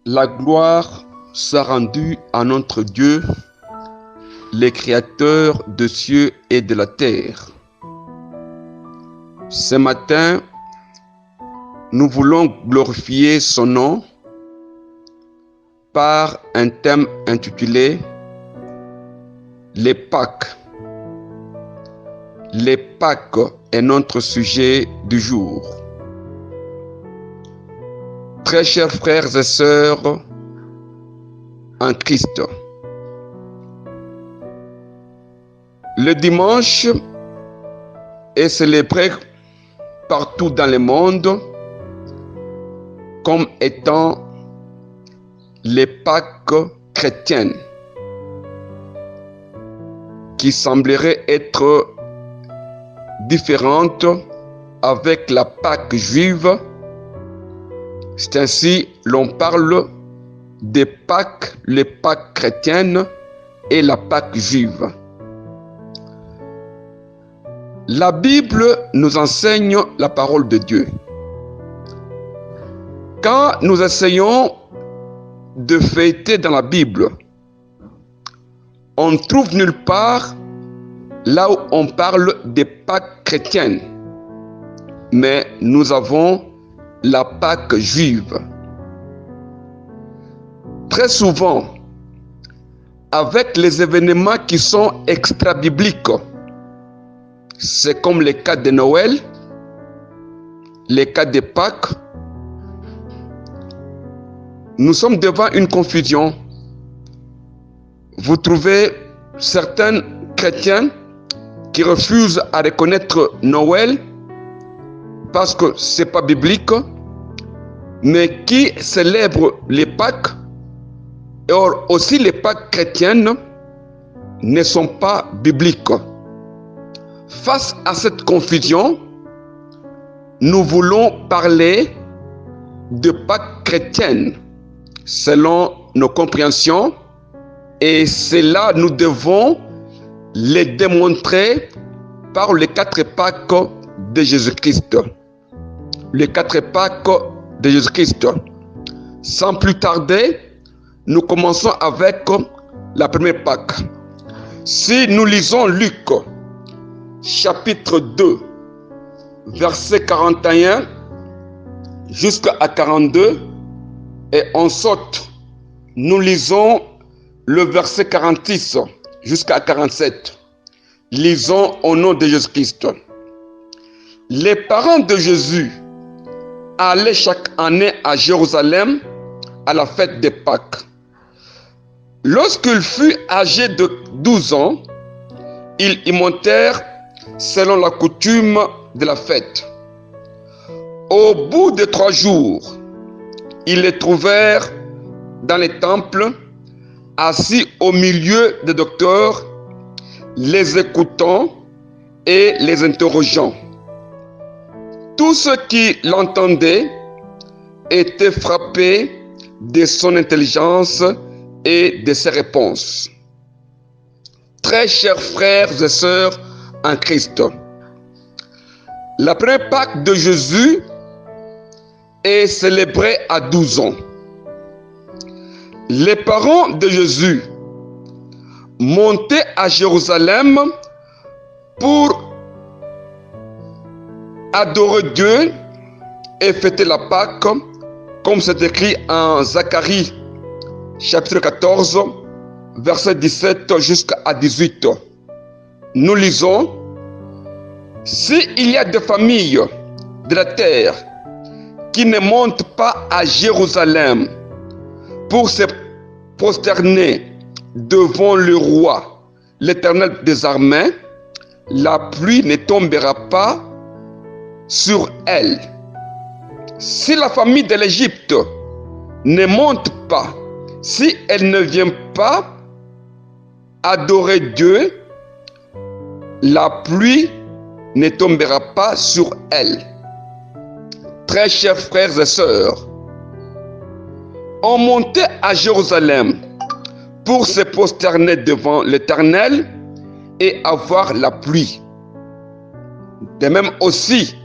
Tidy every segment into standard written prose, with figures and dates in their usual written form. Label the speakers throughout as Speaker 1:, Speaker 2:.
Speaker 1: La gloire soit rendue à notre Dieu, le Créateur des cieux et de la terre. Ce matin, nous voulons glorifier son nom par un thème intitulé Les Pâques. Les Pâques est notre sujet du jour. Très chers frères et sœurs en Christ, le dimanche est célébré partout dans le monde comme étant les Pâques chrétiennes, qui sembleraient être différentes avec la Pâque juive. C'est ainsi l'on parle des Pâques, les Pâques chrétiennes et la Pâque juive. La Bible nous enseigne la parole de Dieu. Quand nous essayons de fêter dans la Bible, on ne trouve nulle part là où on parle des Pâques chrétiennes, mais nous avons la Pâque juive. Très souvent, avec les événements qui sont extra-bibliques, c'est comme le cas de Noël, le cas de Pâques, nous sommes devant une confusion. Vous trouvez certains chrétiens qui refusent à reconnaître Noël parce que ce n'est pas biblique, mais qui célèbrent les Pâques. Or aussi les Pâques chrétiennes ne sont pas bibliques. Face à cette confusion, nous voulons parler de Pâques chrétiennes selon nos compréhensions, et cela nous devons les démontrer par les 4 Pâques de Jésus-Christ. Les 4 Pâques de Jésus-Christ. Sans plus tarder, nous commençons avec la première Pâque. Si nous lisons Luc, chapitre 2, verset 41 jusqu'à 42, et en sorte, nous lisons le verset 46 jusqu'à 47. Lisons au nom de Jésus-Christ. Les parents de Jésus allaient chaque année à Jérusalem à la fête des Pâques. Lorsqu'il fut âgé de 12 ans, ils y montèrent selon la coutume de la fête. Au bout de 3 jours, ils les trouvèrent dans les temples, assis au milieu des docteurs, les écoutant et les interrogeant. Tous ceux qui l'entendaient étaient frappés de son intelligence et de ses réponses. Très chers frères et sœurs en Christ, la première Pâque de Jésus est célébrée à 12 ans. Les parents de Jésus montaient à Jérusalem pour adorer Dieu et fêter la Pâque, comme c'est écrit en Zacharie, chapitre 14, verset 17 jusqu'à 18. Nous lisons: s'il y a des familles de la terre qui ne montent pas à Jérusalem pour se prosterner devant le roi, l'Éternel des armées, la pluie ne tombera pas sur elle. Si la famille de l'Égypte ne monte pas, si elle ne vient pas adorer Dieu, la pluie ne tombera pas sur elle. Très chers frères et sœurs, on montait à Jérusalem pour se prosterner devant l'Éternel et avoir la pluie. De même aussi,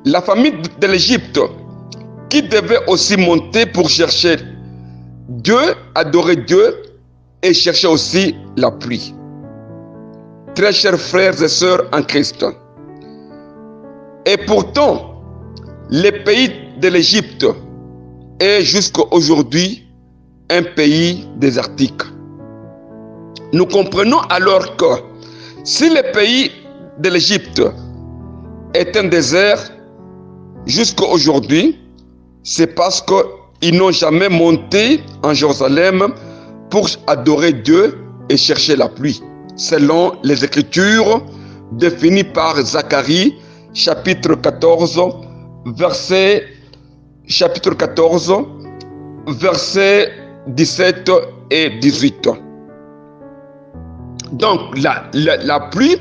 Speaker 1: la famille de l'Égypte qui devait aussi monter pour chercher adorer Dieu et chercher aussi la pluie. Très chers frères et sœurs en Christ. Et pourtant, le pays de l'Égypte est jusqu'à aujourd'hui un pays désertique. Nous comprenons alors que si le pays de l'Égypte est un désert jusqu'à aujourd'hui, c'est parce qu'ils n'ont jamais monté en Jérusalem pour adorer Dieu et chercher la pluie, selon les Écritures définies par Zacharie, chapitre 14, versets 17 et 18. Donc, la pluie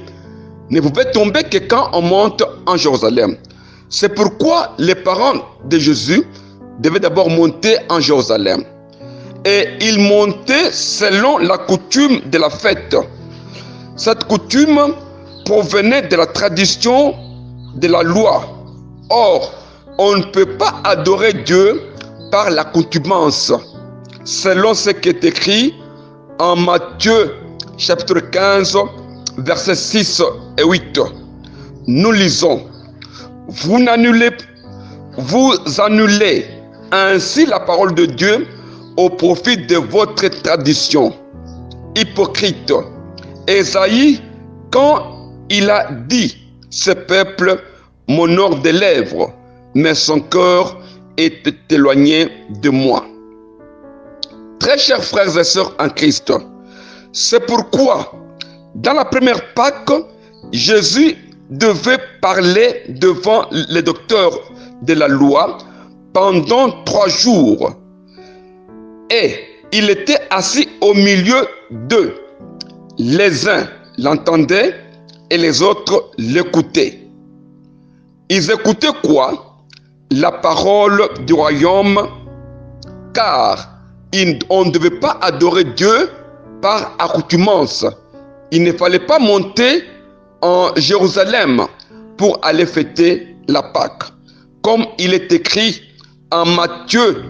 Speaker 1: ne pouvait tomber que quand on monte en Jérusalem. C'est pourquoi les parents de Jésus devaient d'abord monter en Jérusalem. Et ils montaient selon la coutume de la fête. Cette coutume provenait de la tradition de la loi. Or, on ne peut pas adorer Dieu par la contumace, selon ce qui est écrit en Matthieu chapitre 15, versets 6 et 8. Nous lisons: vous annulez ainsi la parole de Dieu au profit de votre tradition. Hypocrite. Ésaïe, quand il a dit: ce peuple m'honore des lèvres, mais son cœur est éloigné de moi. Très chers frères et sœurs en Christ, c'est pourquoi dans la première Pâque, Jésus devait parler devant les docteurs de la loi pendant 3 jours. Et il était assis au milieu d'eux. Les uns l'entendaient et les autres l'écoutaient. Ils écoutaient quoi? La parole du royaume, car on ne devait pas adorer Dieu par accoutumance. Il ne fallait pas monter en Jérusalem pour aller fêter la Pâque. Comme il est écrit en Matthieu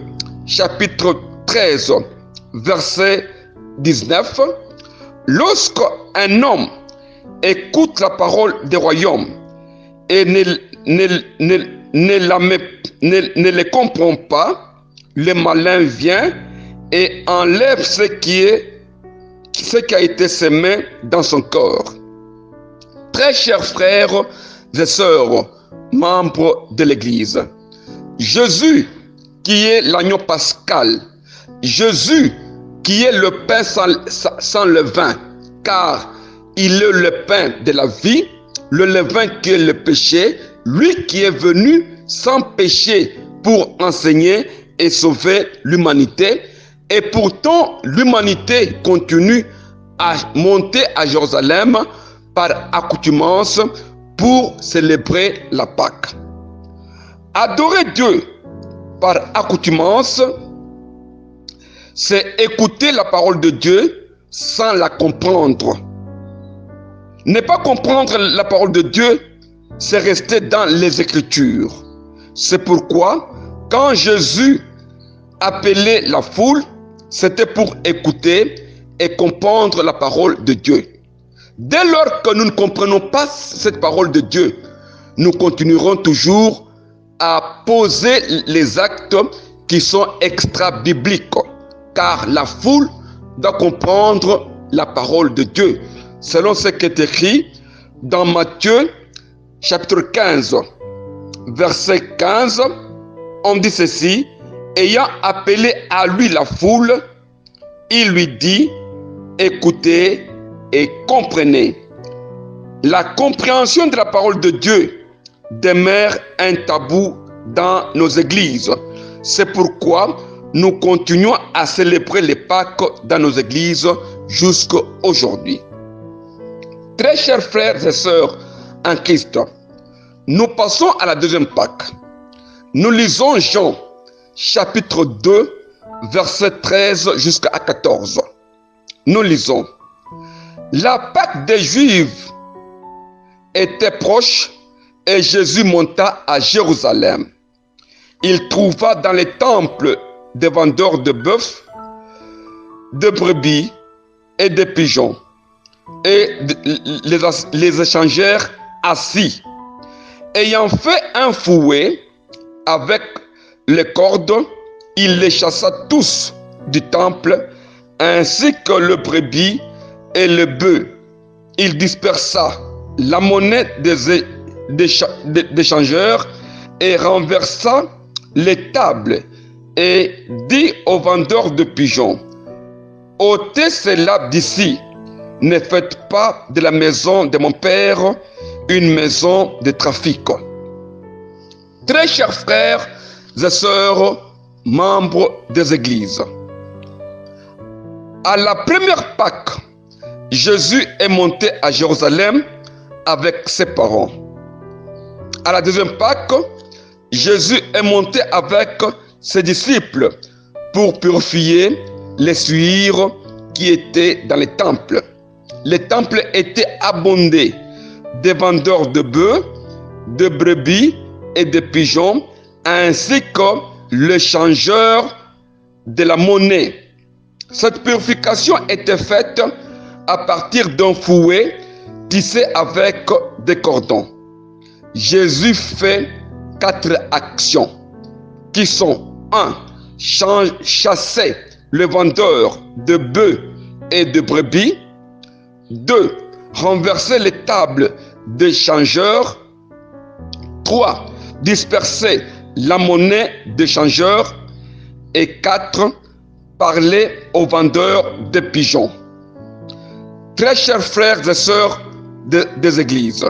Speaker 1: chapitre 13, verset 19, lorsqu'un homme écoute la parole du royaume et ne les comprend pas, le malin vient et enlève ce qui a été semé dans son corps. Très chers frères et sœurs, membres de l'Église, Jésus qui est l'agneau pascal, Jésus qui est le pain sans levain, car il est le pain de la vie, le levain qui est le péché, lui qui est venu sans péché pour enseigner et sauver l'humanité. Et pourtant, l'humanité continue à monter à Jérusalem par accoutumance pour célébrer la Pâque. Adorer Dieu par accoutumance, c'est écouter la parole de Dieu sans la comprendre. Ne pas comprendre la parole de Dieu, c'est rester dans les Écritures. C'est pourquoi, quand Jésus appelait la foule, c'était pour écouter et comprendre la parole de Dieu. Dès lors que nous ne comprenons pas cette parole de Dieu, nous continuerons toujours à poser les actes qui sont extra-bibliques, car la foule doit comprendre la parole de Dieu, selon ce qui est écrit dans Matthieu chapitre 15, verset 15, on dit ceci: ayant appelé à lui la foule, il lui dit: écoutez et comprenez. La compréhension de la parole de Dieu demeure un tabou dans nos églises. C'est pourquoi nous continuons à célébrer les Pâques dans nos églises jusqu'à aujourd'hui. Très chers frères et sœurs en Christ, nous passons à la deuxième Pâque. Nous lisons Jean chapitre 2, verset 13 jusqu'à 14. Nous lisons: la Pâque des Juifs était proche et Jésus monta à Jérusalem. Il trouva dans les temples des vendeurs de bœufs de brebis et de pigeons, et les échangèrent assis. Ayant fait un fouet avec les cordes, il les chassa tous du temple, ainsi que le brebis et le bœuf. Il dispersa la monnaie des échangeurs et renversa les tables, et dit aux vendeurs de pigeons: ôtez cela d'ici, ne faites pas de la maison de mon père une maison de trafic. Très chers frères et sœurs, membres des églises, à la première Pâque, Jésus est monté à Jérusalem avec ses parents. À la deuxième Pâque, Jésus est monté avec ses disciples pour purifier les souillures qui étaient dans les temples. Les temples étaient abondés de vendeurs de bœufs, de brebis et de pigeons, ainsi que le changeur de la monnaie. Cette purification était faite à partir d'un fouet tissé avec des cordons. Jésus fait 4 actions qui sont 1. Chasser le vendeur de bœufs et de brebis. 2. Renverser les tables des changeurs. 3. Disperser la monnaie des changeurs. Et 4. Parler aux vendeurs de pigeons. Très chers frères et sœurs des églises,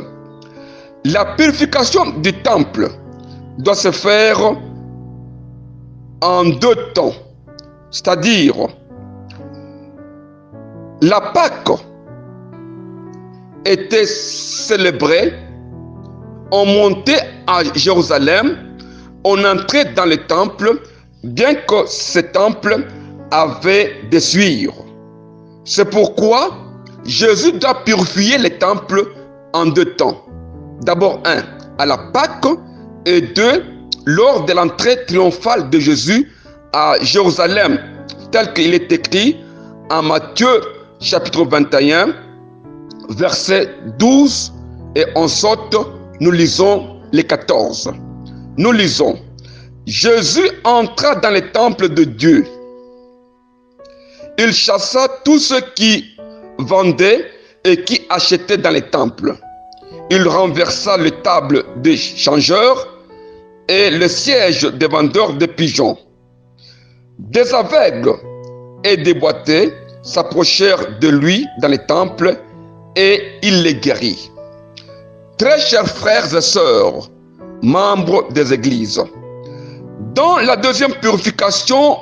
Speaker 1: la purification du temple doit se faire en 2 temps. C'est-à-dire, la Pâque était célébrée, on montait à Jérusalem, on entrait dans le temple, bien que ce temple avait des souillures. C'est pourquoi Jésus doit purifier les temples en 2 temps. D'abord, 1, à la Pâque, et 2, lors de l'entrée triomphale de Jésus à Jérusalem, tel qu'il est écrit en Matthieu chapitre 21, verset 12, et en sorte, nous lisons les 14. Nous lisons: Jésus entra dans le temple de Dieu. Il chassa tous ceux qui vendaient et qui achetaient dans les temples. Il renversa les tables des changeurs et le siège des vendeurs de pigeons. Des aveugles et des boiteux s'approchèrent de lui dans les temples et il les guérit. Très chers frères et sœurs, membres des églises, dans la deuxième purification,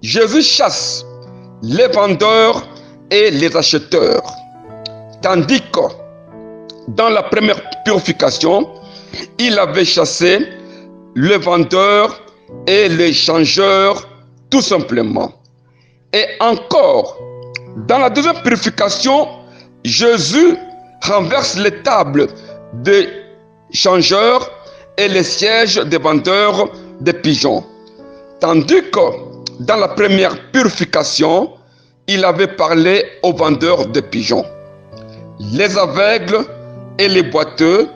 Speaker 1: Jésus chasse les vendeurs et les acheteurs, tandis que dans la première purification, il avait chassé les vendeurs et les changeurs tout simplement. Et encore, dans la deuxième purification, Jésus renverse les tables des changeurs et les sièges des vendeurs de pigeons. Tandis que dans la première purification, il avait parlé aux vendeurs de pigeons. Les aveugles et les boiteux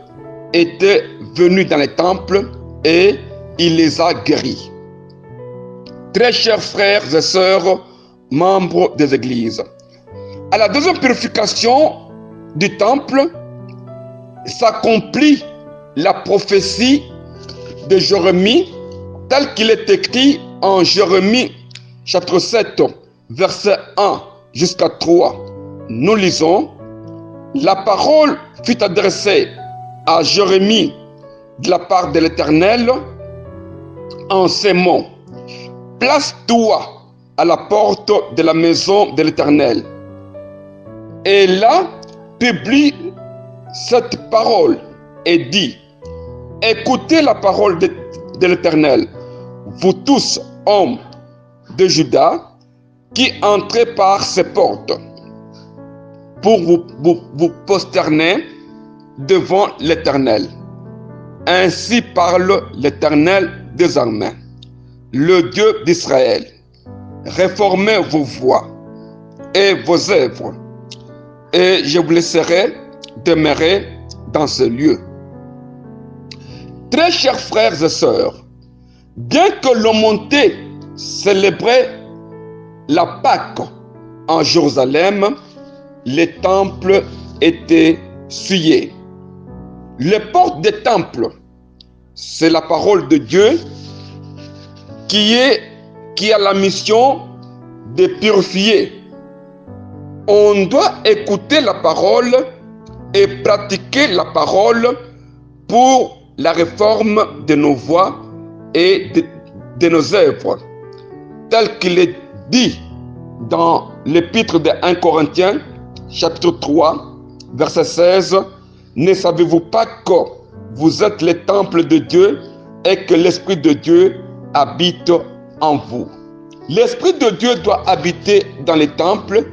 Speaker 1: étaient venus dans les temples et il les a guéris. Très chers frères et sœurs, membres des églises, à la deuxième purification du temple s'accomplit la prophétie de Jérémie, telle qu'il est écrit en Jérémie chapitre 7, verset 1 jusqu'à 3. Nous lisons: la parole fut adressée à Jérémie de la part de l'Éternel en ces mots: place-toi à la porte de la maison de l'Éternel, et là publie cette parole et dit: écoutez la parole de l'Éternel, vous tous hommes de Juda qui entrez par ces portes, pour vous prosterner devant l'Éternel. Ainsi parle l'Éternel des armées, le Dieu d'Israël. réformez vos voies et vos œuvres, et je vous laisserai demeurer dans ce lieu. Très chers frères et sœurs, bien que l'on montait célébrer la Pâque en Jérusalem, les temples étaient souillés. Les portes des temples, c'est la parole de Dieu qui a la mission de purifier. On doit écouter la parole et pratiquer la parole pour la réforme de nos voies et de nos œuvres, tel qu'il est dit dans l'épître de 1 Corinthiens, chapitre 3, verset 16. Ne savez-vous pas que vous êtes le temple de Dieu et que l'Esprit de Dieu habite en vous? L'Esprit de Dieu doit habiter dans les temples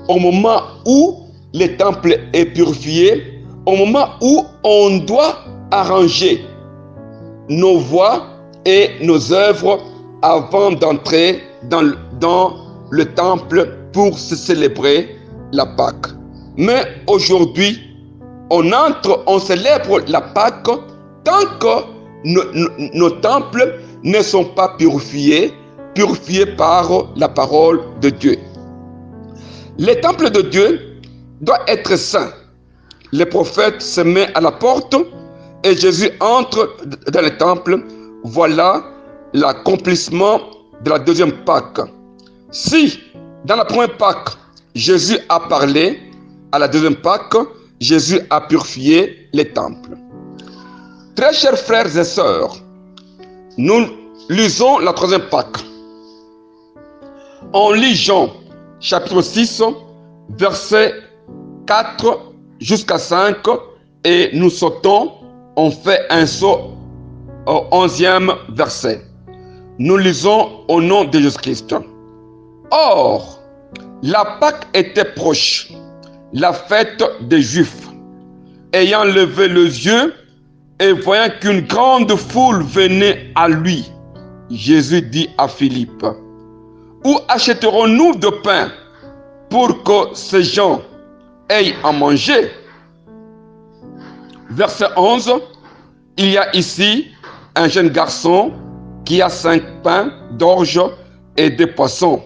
Speaker 1: au moment où le temple est purifié, au moment où on doit arranger nos voies et nos œuvres avant d'entrer dans le temple pour se célébrer la Pâque. Mais aujourd'hui, on célèbre la Pâque tant que nos temples ne sont pas purifiés par la parole de Dieu. Les temples de Dieu doivent être saints. Le prophète se met à la porte et Jésus entre dans le temple. Voilà l'accomplissement de la deuxième Pâque. Si, dans la première Pâque, Jésus a parlé, à la deuxième Pâque, Jésus a purifié les temples. Très chers frères et sœurs, nous lisons la troisième Pâque. On lit Jean, chapitre 6, verset 4 jusqu'à 5, et nous sautons, on fait un saut au 11e verset. Nous lisons au nom de Jésus-Christ. Or, la Pâque était proche, la fête des Juifs. Ayant levé les yeux et voyant qu'une grande foule venait à lui, Jésus dit à Philippe, « Où achèterons-nous de pain pour que ces gens aient à manger ?» Verset 11, il y a ici un jeune garçon qui a 5 pains d'orge et 2 poissons.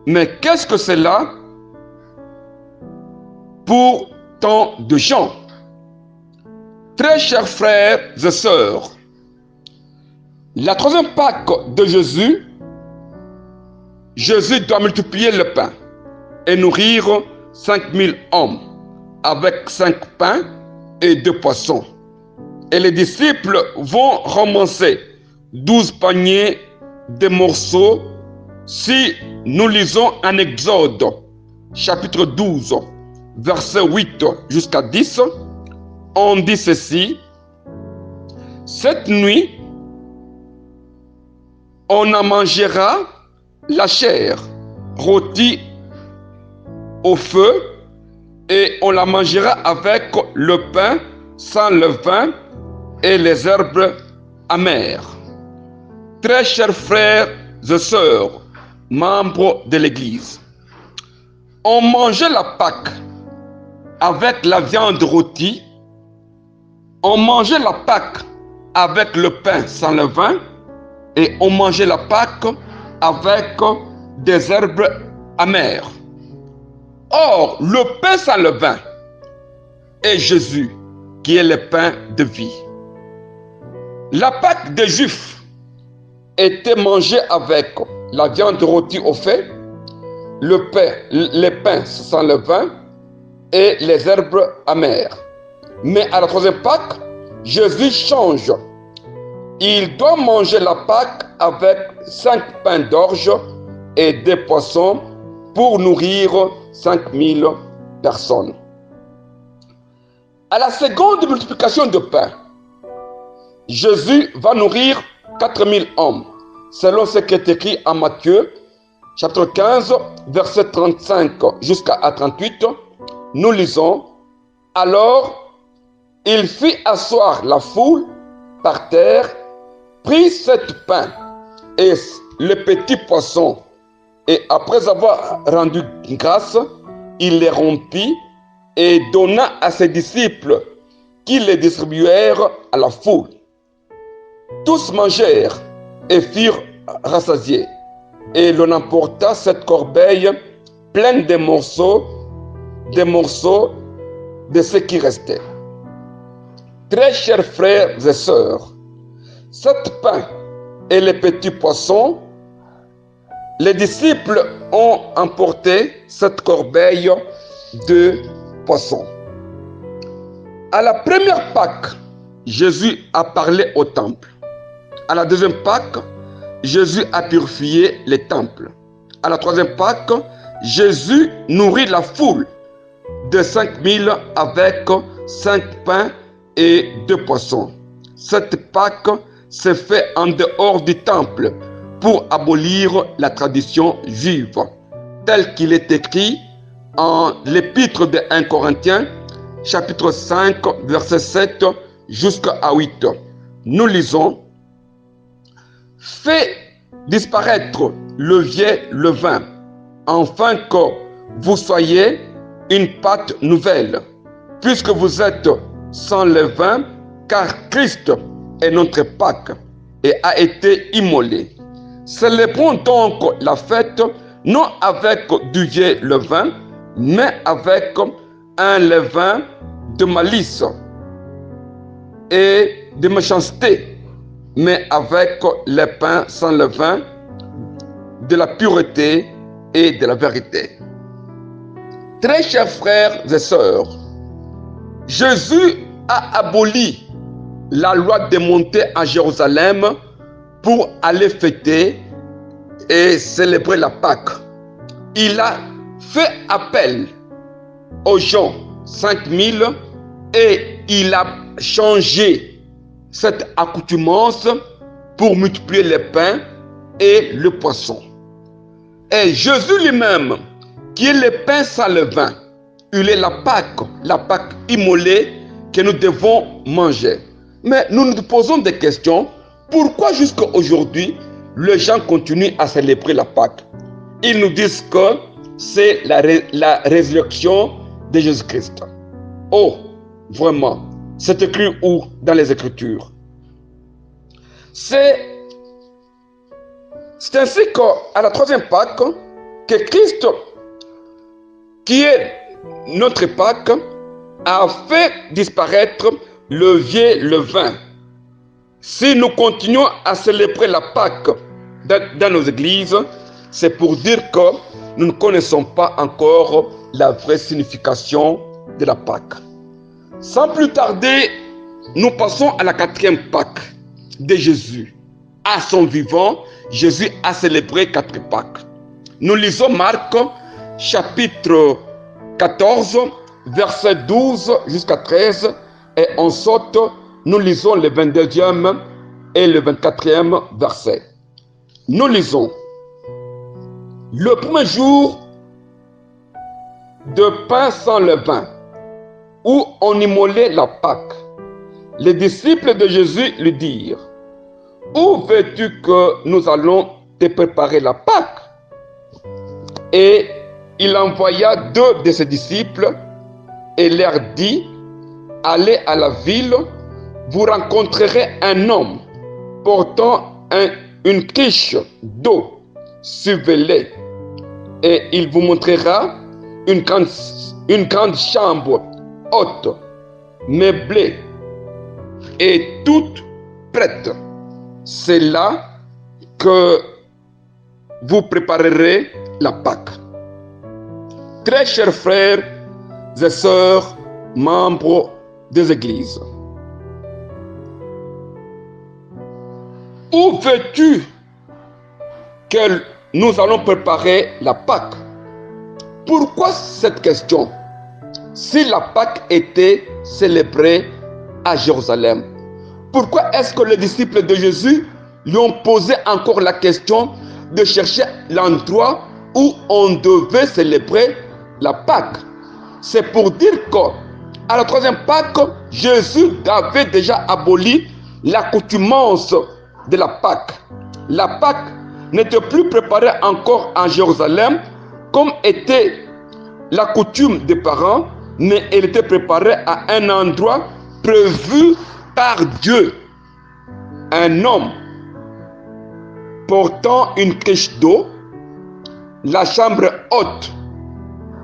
Speaker 1: Mais qu'est-ce que c'est là pour tant de gens? Très chers frères et sœurs, la troisième Pâque de Jésus, Jésus doit multiplier le pain et nourrir 5000 hommes avec 5 pains et 2 poissons. Et les disciples vont ramasser 12 paniers de morceaux. Si nous lisons en Exode, chapitre 12, verset 8 jusqu'à 10, on dit ceci: « Cette nuit, on en mangera la chair rôtie au feu et on la mangera avec le pain sans levain et les herbes amères. » Très chers frères et sœurs, membres de l'Église, on mangeait la Pâque avec la viande rôtie, on mangeait la Pâque avec le pain sans levain et on mangeait la Pâque avec des herbes amères. Or, le pain sans levain est Jésus, qui est le pain de vie. La Pâque des Juifs était mangée avec la viande rôtie au feu, les pains sans levain et les herbes amères. Mais à la troisième Pâque, Jésus change. Il doit manger la Pâque avec 5 pains d'orge et 2 poissons pour nourrir 5000 personnes. À la seconde multiplication de pain, Jésus va nourrir 4000 hommes, selon ce qui est écrit en Matthieu, chapitre 15, verset 35 jusqu'à 38. Nous lisons: « Alors, il fit asseoir la foule par terre, prit 7 pains et le petit poisson, Et après avoir rendu grâce, il les rompit et donna à ses disciples qui les distribuèrent à la foule. Tous mangèrent et furent rassasiés. Et l'on emporta cette corbeille pleine de morceaux de ce qui restait. Très chers frères et sœurs, cet pain et les petits poissons, les disciples ont emporté cette corbeille de poissons. À la première Pâque, Jésus a parlé au temple. À la deuxième Pâque, Jésus a purifié les temples. À la troisième Pâque, Jésus nourrit la foule de 5000 avec 5 pains et 2 poissons. Cette Pâque s'est faite en dehors du temple pour abolir la tradition juive, tel qu'il est écrit en l'épître de 1 Corinthiens, chapitre 5, verset 7 jusqu'à 8. Nous lisons: Faites disparaître le vieil levain, afin que vous soyez une pâte nouvelle, puisque vous êtes sans levain, car Christ est notre Pâque et a été immolé. Célébrons donc la fête non avec du vieil levain, mais avec un levain de malice et de méchanceté, mais avec le pain sans levain, de la pureté et de la vérité. Très chers frères et sœurs, Jésus a aboli la loi de monter à Jérusalem pour aller fêter et célébrer la Pâque. Il a fait appel aux gens, 5000, et il a changé cette accoutumance pour multiplier les pains et le poisson. Et Jésus lui-même, qui est le pain sans levain, il est la Pâque immolée que nous devons manger. Mais nous nous posons des questions. Pourquoi jusqu'à aujourd'hui, les gens continuent à célébrer la Pâque? Ils nous disent que c'est la résurrection de Jésus-Christ. Oh, vraiment, c'est écrit où dans les Écritures? C'est ainsi qu'à la troisième Pâque, que Christ, qui est notre Pâque, a fait disparaître le vieil levain. Si nous continuons à célébrer la Pâque dans nos églises, c'est pour dire que nous ne connaissons pas encore la vraie signification de la Pâque. Sans plus tarder, nous passons à la quatrième Pâque de Jésus. À son vivant, Jésus a célébré 4 Pâques. Nous lisons Marc, chapitre 14, verset 12 jusqu'à 13, et en saute, nous lisons le 22e et le 24e verset. Nous lisons: Le premier jour de pain sans levain, où on immolait la Pâque, les disciples de Jésus lui dirent: Où veux-tu que nous allons te préparer la Pâque? Et il envoya 2 de ses disciples et leur dit: Allez à la ville, vous rencontrerez un homme portant une quiche d'eau, suivez-le, et il vous montrera une grande chambre haute, meublée et toute prête. C'est là que vous préparerez la Pâque. Très chers frères et sœurs, membres des églises, où veux-tu que nous allons préparer la Pâque? Pourquoi cette question? Si la Pâque était célébrée à Jérusalem, pourquoi est-ce que les disciples de Jésus lui ont posé encore la question de chercher l'endroit où on devait célébrer la Pâque? C'est pour dire qu'à la troisième Pâque, Jésus avait déjà aboli l'accoutumance de la Pâque. La Pâque n'était plus préparé encore à Jérusalem comme était la coutume des parents, mais elle était préparée à un endroit prévu par Dieu. Un homme portant une cruche d'eau, la chambre haute,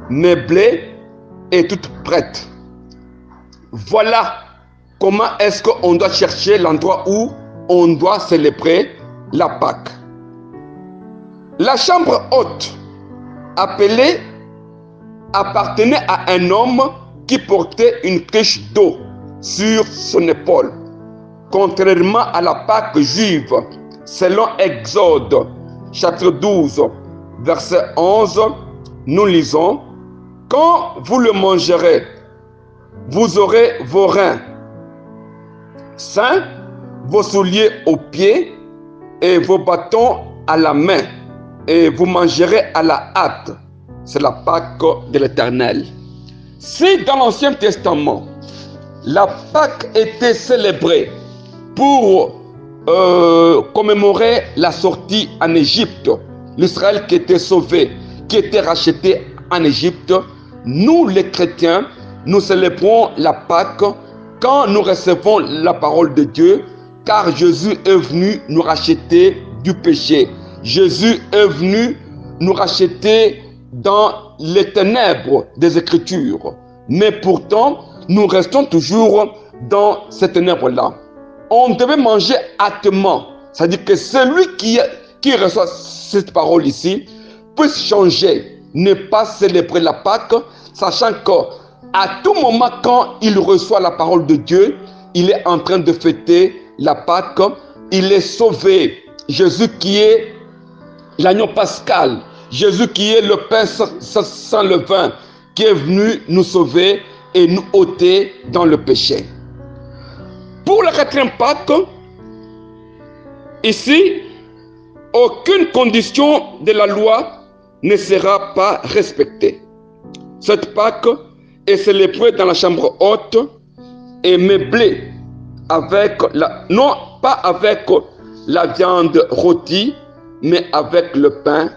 Speaker 1: meublée et toute prête. Voilà comment est-ce qu'on doit chercher l'endroit où on doit célébrer la Pâque. La chambre haute, appelée, appartenait à un homme qui portait une cruche d'eau sur son épaule. Contrairement à la Pâque juive, selon Exode, chapitre 12, verset 11, nous lisons: « Quand vous le mangerez, vous aurez vos reins sains, vos souliers aux pieds et vos bâtons à la main, et vous mangerez à la hâte. » C'est la Pâque de l'Éternel. Si dans l'Ancien Testament, la Pâque était célébrée pour commémorer la sortie en Égypte, l'Israël qui était sauvé, qui était racheté en Égypte, nous les chrétiens, nous célébrons la Pâque quand nous recevons la parole de Dieu, car Jésus est venu nous racheter du péché. Jésus est venu nous racheter dans les ténèbres des Écritures. Mais pourtant, nous restons toujours dans ces ténèbres-là. On devait manger hâtement. C'est-à-dire que celui qui reçoit cette parole ici puisse changer, ne pas célébrer la Pâque, sachant qu'à tout moment, quand il reçoit la parole de Dieu, il est en train de fêter la Pâque. Il est sauvé. Jésus qui est l'agneau pascal, Jésus qui est le pain sans levain, qui est venu nous sauver et nous ôter dans le péché. Pour la quatrième Pâque, ici, aucune condition de la loi ne sera pas respectée. Cette Pâque est célébrée dans la chambre haute et meublée avec non pas avec la viande rôtie, mais avec le pain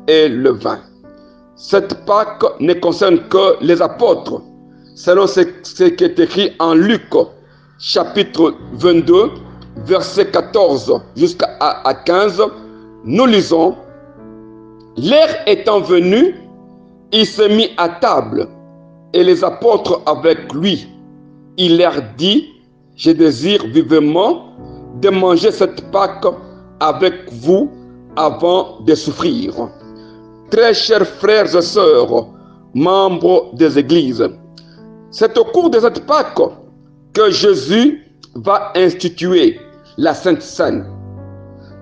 Speaker 1: et le vin. Cette Pâque ne concerne que les apôtres, selon ce qui est écrit en Luc, chapitre 22, verset 14 jusqu'à 15. Nous lisons: « L'heure étant venue, il se mit à table, et les apôtres avec lui. Il leur dit: « Je désire vivement de manger cette Pâque avec vous avant de souffrir. » Très chers frères et sœurs, membres des églises, c'est au cours de cette Pâque que Jésus va instituer la Sainte Seine.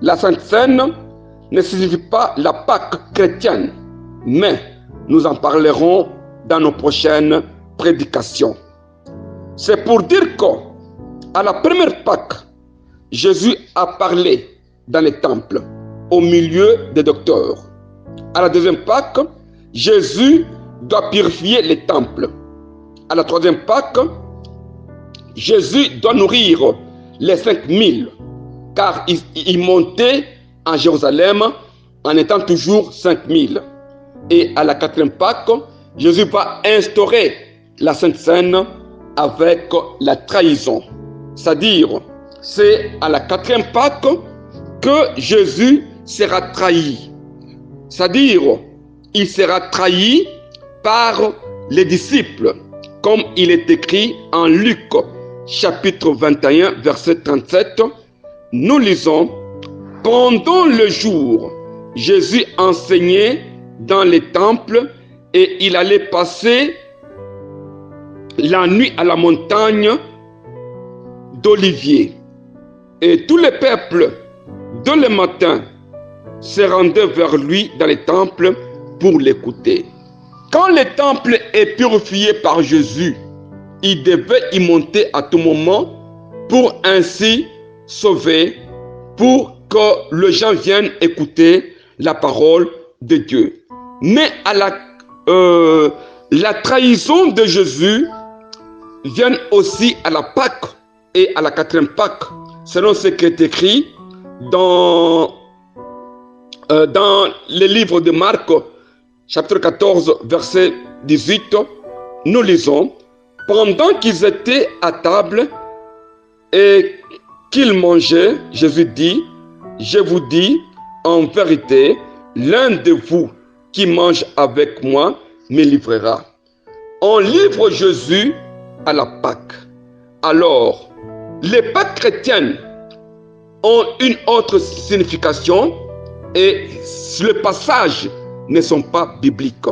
Speaker 1: La Sainte Seine ne signifie pas la Pâque chrétienne, mais nous en parlerons dans nos prochaines prédications. C'est pour dire qu'à la première Pâque, Jésus a parlé dans les temples, au milieu des docteurs. À la deuxième Pâque, Jésus doit purifier les temples. À la troisième Pâque, Jésus doit nourrir les 5000, car il montait en Jérusalem en étant toujours 5000. Et à la quatrième Pâque, Jésus va instaurer la Sainte Seine avec la trahison. C'est-à-dire, c'est à la quatrième Pâque que Jésus sera trahi. C'est-à-dire, il sera trahi par les disciples, comme il est écrit en Luc, chapitre 21, verset 37. Nous lisons: « Pendant le jour, Jésus enseignait dans les temples et il allait passer la nuit à la montagne d'Olivier. Et tout le peuple, dès le matin, se rendait vers lui dans les temples pour l'écouter. » Quand le temple est purifié par Jésus, il devait y monter à tout moment pour ainsi sauver, pour que les gens viennent écouter la parole de Dieu. Mais à la trahison de Jésus vient aussi à la Pâque et à la quatrième Pâque, selon ce qui est écrit dans Dans le livre de Marc, chapitre 14, verset 18, nous lisons, pendant qu'ils étaient à table et qu'ils mangeaient, Jésus dit, je vous dis en vérité, l'un de vous qui mange avec moi me livrera. On livre Jésus à la Pâque. Alors, les Pâques chrétiennes ont une autre signification et les passages ne sont pas bibliques.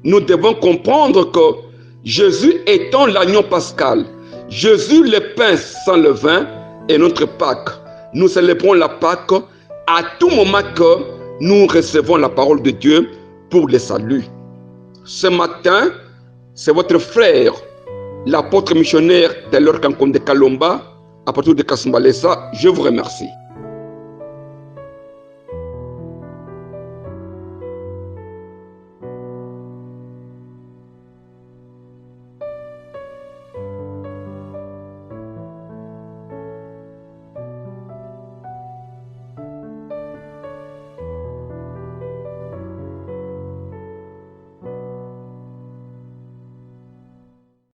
Speaker 1: Nous devons comprendre que Jésus étant l'agneau pascal, Jésus le pain sans levain est notre Pâque. Nous célébrons la Pâque à tout moment que nous recevons la parole de Dieu pour le salut. Ce matin, c'est votre frère, l'apôtre missionnaire de l'Orkankonde Kalomba, à partir de Kasumbalesa. Je vous remercie.